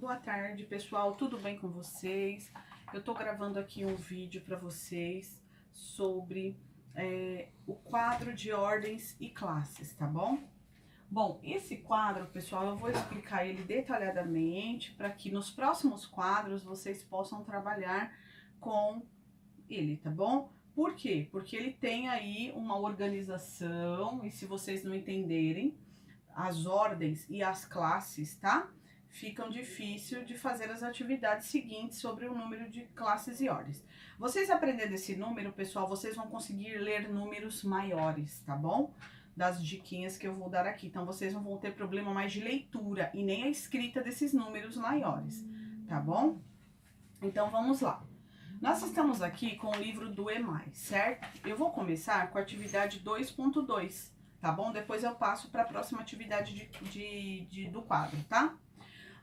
Boa tarde, pessoal, tudo bem com vocês? Eu tô gravando aqui um vídeo para vocês sobre o quadro de ordens e classes, tá bom? Bom, esse quadro, pessoal, eu vou explicar ele detalhadamente para que nos próximos quadros vocês possam trabalhar com ele, tá bom? Por quê? Porque ele tem aí uma organização e se vocês não entenderem as ordens e as classes, tá? Ficam difícil de fazer as atividades seguintes sobre o número de classes e ordens. Vocês aprendendo esse número, pessoal, vocês vão conseguir ler números maiores, tá bom? Das diquinhas que eu vou dar aqui. Então, vocês não vão ter problema mais de leitura e nem a escrita desses números maiores, tá bom? Então, vamos lá. Nós estamos aqui com o livro do E+, certo? Eu vou começar com a atividade 2.2, tá bom? Depois eu passo para a próxima atividade do quadro, tá?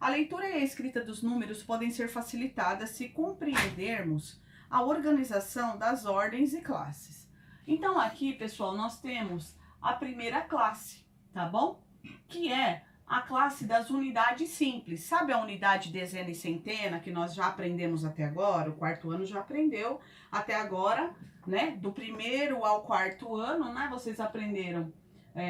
A leitura e a escrita dos números podem ser facilitadas se compreendermos a organização das ordens e classes. Então, aqui, pessoal, nós temos a primeira classe, tá bom? Que é a classe das unidades simples. Sabe a unidade, dezena e centena que nós já aprendemos até agora? O quarto ano já aprendeu até agora, né? Do primeiro ao quarto ano, né? Vocês aprenderam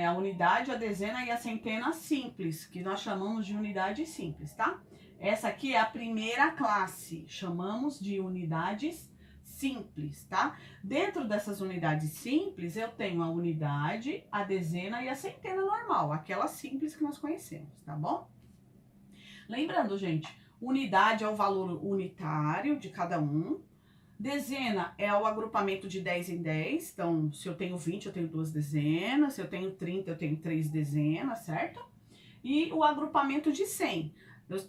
a unidade, a dezena e a centena simples, que nós chamamos de unidade simples, tá? Essa aqui é a primeira classe, chamamos de unidades simples, tá? Dentro dessas unidades simples, eu tenho a unidade, a dezena e a centena normal, aquela simples que nós conhecemos, tá bom? Lembrando, gente, unidade é o valor unitário de cada um, dezena é o agrupamento de 10 em 10, então se eu tenho 20 eu tenho 2 dezenas, se eu tenho 30 eu tenho 3 dezenas, certo? E o agrupamento de 100,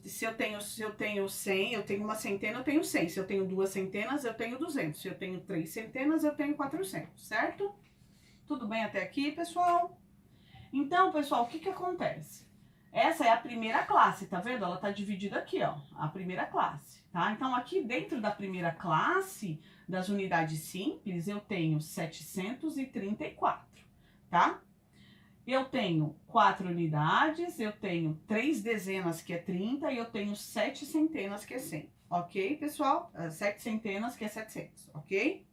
se eu tenho 100, eu tenho uma centena, eu tenho 100, se eu tenho 2 centenas eu tenho 200, se eu tenho 3 centenas eu tenho 400, certo? Tudo bem até aqui, pessoal? Então, pessoal, o que que acontece? Essa é a primeira classe, tá vendo? Ela tá dividida aqui, ó, a primeira classe, tá? Então, aqui dentro da primeira classe das unidades simples, eu tenho 734, tá? Eu tenho 4 unidades, eu tenho 3 dezenas, que é 30, e eu tenho 7 centenas, que é 100, ok, pessoal? 7 centenas, que é 700, ok?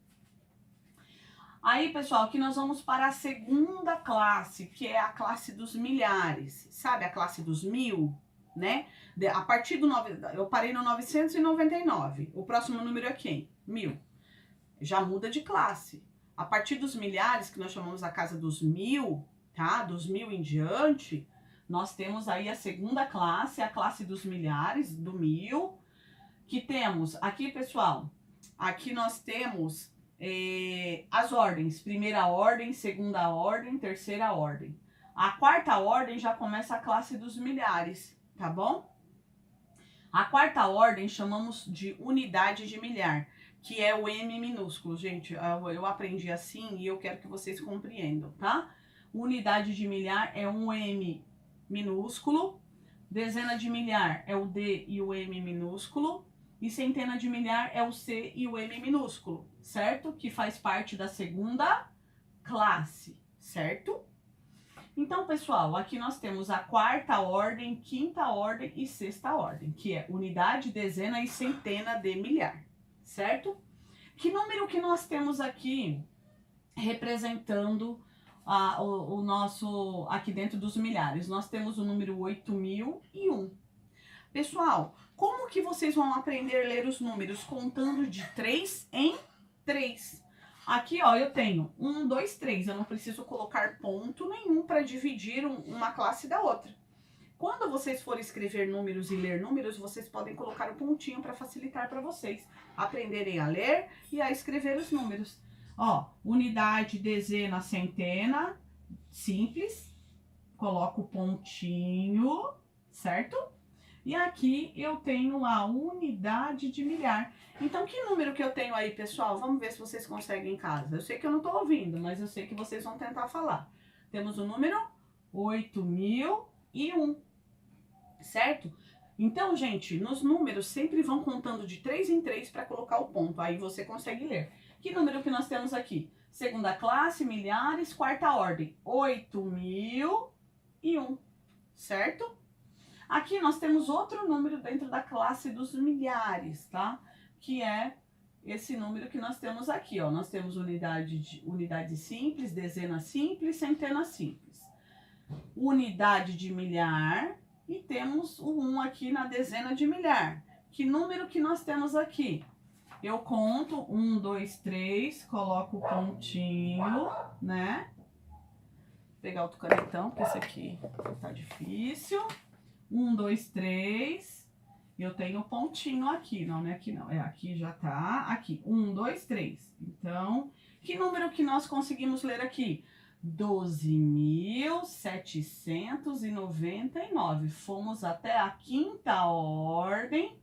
Aí, pessoal, aqui nós vamos para a segunda classe, que é a classe dos milhares. Sabe a classe dos 1000, né? A partir do... Eu parei no 999. O próximo número é quem? 1000. Já muda de classe. A partir dos milhares, que nós chamamos a casa dos 1000, tá? Dos 1000 em diante, nós temos aí a segunda classe, a classe dos milhares, do 1000. Que temos aqui, pessoal, aqui nós temos... as ordens, primeira ordem, segunda ordem, terceira ordem. A quarta ordem já começa a classe dos milhares, tá bom? A quarta ordem chamamos de unidade de milhar, que é o M minúsculo, gente. Eu aprendi assim e eu quero que vocês compreendam, tá? Unidade de milhar é um M minúsculo, dezena de milhar é o D e o M minúsculo, e centena de milhar é o C e o M minúsculo, certo? Que faz parte da segunda classe, certo? Então, pessoal, aqui nós temos a quarta ordem, quinta ordem e sexta ordem, que é unidade, dezena e centena de milhar, certo? Que número que nós temos aqui representando o nosso, aqui dentro dos milhares? Nós temos o número 8001. Pessoal, como que vocês vão aprender a ler os números? Contando de 3 em 3. Aqui, ó, eu tenho 1, 2, 3. Eu não preciso colocar ponto nenhum para dividir uma classe da outra. Quando vocês forem escrever números e ler números, vocês podem colocar o pontinho para facilitar para vocês aprenderem a ler e a escrever os números. Ó, unidade, dezena, centena, simples. Coloco o pontinho, certo? E aqui eu tenho a unidade de milhar. Então, que número que eu tenho aí, pessoal? Vamos ver se vocês conseguem em casa. Eu sei que eu não tô ouvindo, mas eu sei que vocês vão tentar falar. Temos o número 8001, certo? Então, gente, nos números sempre vão contando de 3 em 3 para colocar o ponto. Aí você consegue ler. Que número que nós temos aqui? Segunda classe, milhares, quarta ordem. 8001, certo? Aqui nós temos outro número dentro da classe dos milhares, tá? Que é esse número que nós temos aqui, ó. Nós temos unidade simples, dezena simples, centena simples. Unidade de milhar e temos o 1 aqui na dezena de milhar. Que número que nós temos aqui? Eu conto 1, 2, 3, coloco o pontinho, né? Vou pegar outro canetão, porque esse aqui tá difícil. 1, 2, 3. Eu tenho pontinho aqui, não é aqui não. É aqui já tá, aqui. 1, 2, 3. Então, que número que nós conseguimos ler aqui? 12.799. Fomos até a quinta ordem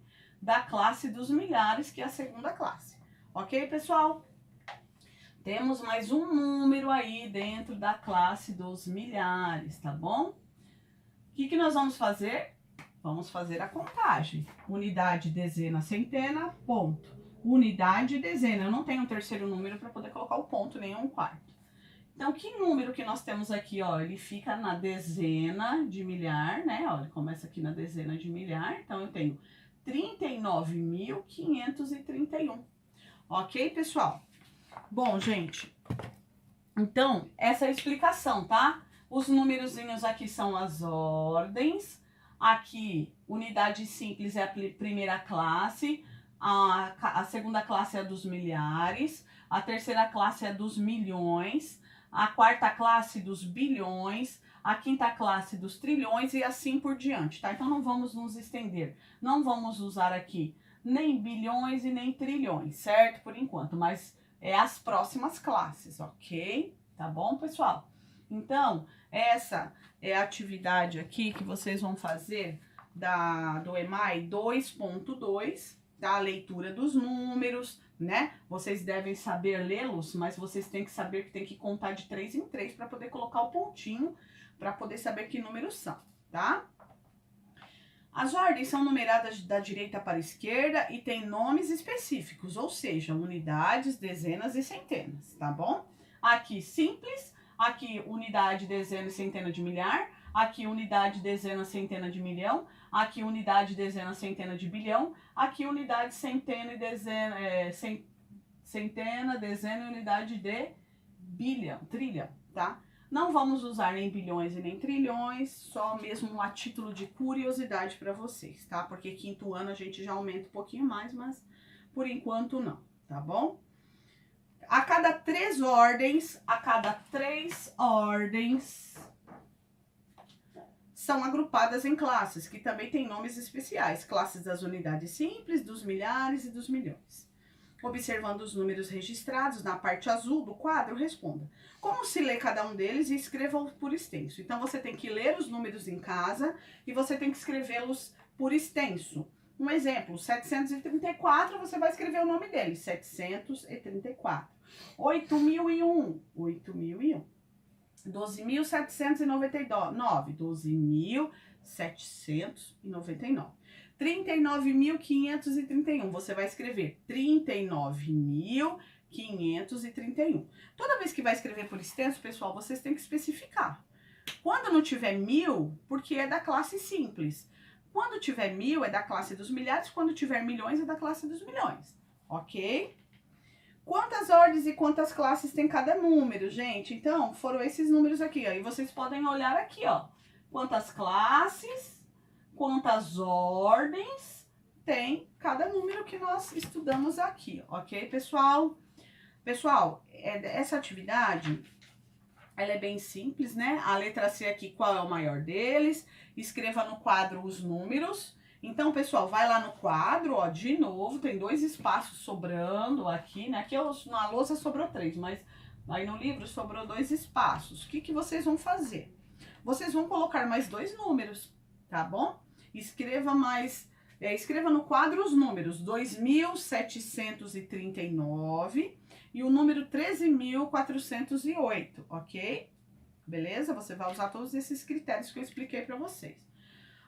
da classe dos milhares, que é a segunda classe. Ok, pessoal? Temos mais um número aí dentro da classe dos milhares, tá bom? O que nós vamos fazer? Vamos fazer a contagem. Unidade, dezena, centena, ponto. Unidade, dezena. Eu não tenho um terceiro número para poder colocar o ponto, nem um quarto. Então, que número que nós temos aqui, ó? Ele fica na dezena de milhar, né? Ó, ele começa aqui na dezena de milhar. Então, eu tenho 39.531. Ok, pessoal? Bom, gente, então, essa é a explicação, tá? Os numerozinhos aqui são as ordens. Aqui, unidade simples é a primeira classe. A segunda classe é a dos milhares. A terceira classe é dos milhões. A quarta classe dos bilhões. A quinta classe dos trilhões e assim por diante, tá? Então, não vamos nos estender. Não vamos usar aqui nem bilhões e nem trilhões, certo? Por enquanto, mas é as próximas classes, ok? Tá bom, pessoal? Então, essa é a atividade aqui que vocês vão fazer do EMAI 2.2, da leitura dos números, né? Vocês devem saber lê-los, mas vocês têm que saber que tem que contar de 3 em 3 para poder colocar o pontinho, para poder saber que números são, tá? As ordens são numeradas da direita para a esquerda e tem nomes específicos, ou seja, unidades, dezenas e centenas, tá bom? Aqui simples, aqui unidade, dezena e centena de milhar, aqui unidade, dezena, centena de milhão, aqui unidade, dezena, centena de bilhão, aqui unidade, centena e dezena, centena, dezena e unidade de bilhão, trilhão, tá? Não vamos usar nem bilhões e nem trilhões, só mesmo a título de curiosidade para vocês, tá? Porque quinto ano a gente já aumenta um pouquinho mais, mas por enquanto não, tá bom? A cada três ordens são agrupadas em classes, que também têm nomes especiais. Classes das unidades simples, dos milhares e dos milhões. Observando os números registrados na parte azul do quadro, responda. Como se lê cada um deles e escreva-os por extenso. Então, você tem que ler os números em casa e você tem que escrevê-los por extenso. Um exemplo, 734, você vai escrever o nome dele, 734. 8.001, 8.001. 12.799, 12.799. 39.531, você vai escrever 39.531. Toda vez que vai escrever por extenso, pessoal, vocês têm que especificar. Quando não tiver 1.000, porque é da classe simples. Quando tiver 1.000, é da classe dos milhares. Quando tiver milhões, é da classe dos milhões. Ok? Quantas ordens e quantas classes tem cada número, gente? Então, foram esses números aqui, ó. E vocês podem olhar aqui, ó. Quantas classes, quantas ordens tem cada número que nós estudamos aqui, ok, pessoal? Pessoal, essa atividade, ela é bem simples, né? A letra C aqui, qual é o maior deles? Escreva no quadro os números. Então, pessoal, vai lá no quadro, ó, de novo, tem 2 espaços sobrando aqui, né? Aqui na lousa sobrou 3, mas aí no livro sobrou 2 espaços. O que vocês vão fazer? Vocês vão colocar mais 2 números, tá bom? Escreva no quadro os números 2.739 e o número 13.408, ok? Beleza? Você vai usar todos esses critérios que eu expliquei para vocês.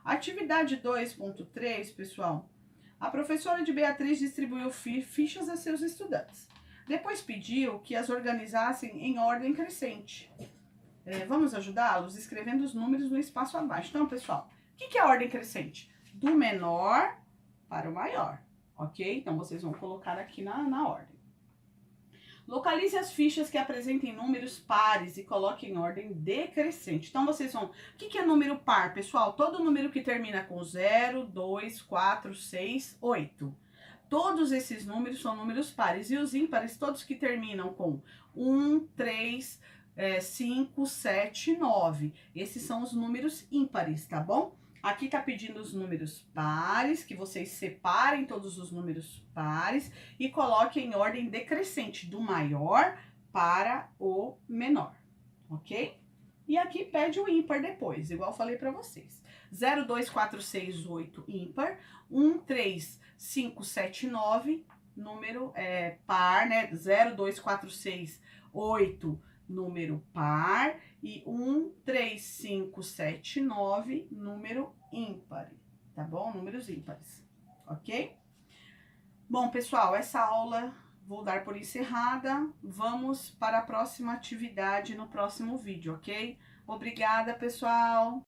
Atividade 2.3, pessoal, a professora de Beatriz distribuiu fichas a seus estudantes. Depois pediu que as organizassem em ordem crescente. Vamos ajudá-los escrevendo os números no espaço abaixo. Então, pessoal, O que é a ordem crescente? Do menor para o maior, ok? Então, vocês vão colocar aqui na ordem. Localize as fichas que apresentem números pares e coloque em ordem decrescente. Então, vocês vão... O que é número par, pessoal? Todo número que termina com 0, 2, 4, 6, 8. Todos esses números são números pares. E os ímpares, todos que terminam com 1, 3, 5, 7, 9. Esses são os números ímpares, tá bom? Aqui tá pedindo os números pares, que vocês separem todos os números pares e coloquem em ordem decrescente, do maior para o menor, ok? E aqui pede o ímpar depois, igual eu falei pra vocês. 0, 2, 4, 6, 8, ímpar. 1, 3, 5, 7, 9, número par, né? 0, 2, 4, 6, 8, número par. E 1, 3, 5, 7, 9, número ímpar, tá bom? Números ímpares, ok? Bom, pessoal, essa aula vou dar por encerrada. Vamos para a próxima atividade no próximo vídeo, ok? Obrigada, pessoal!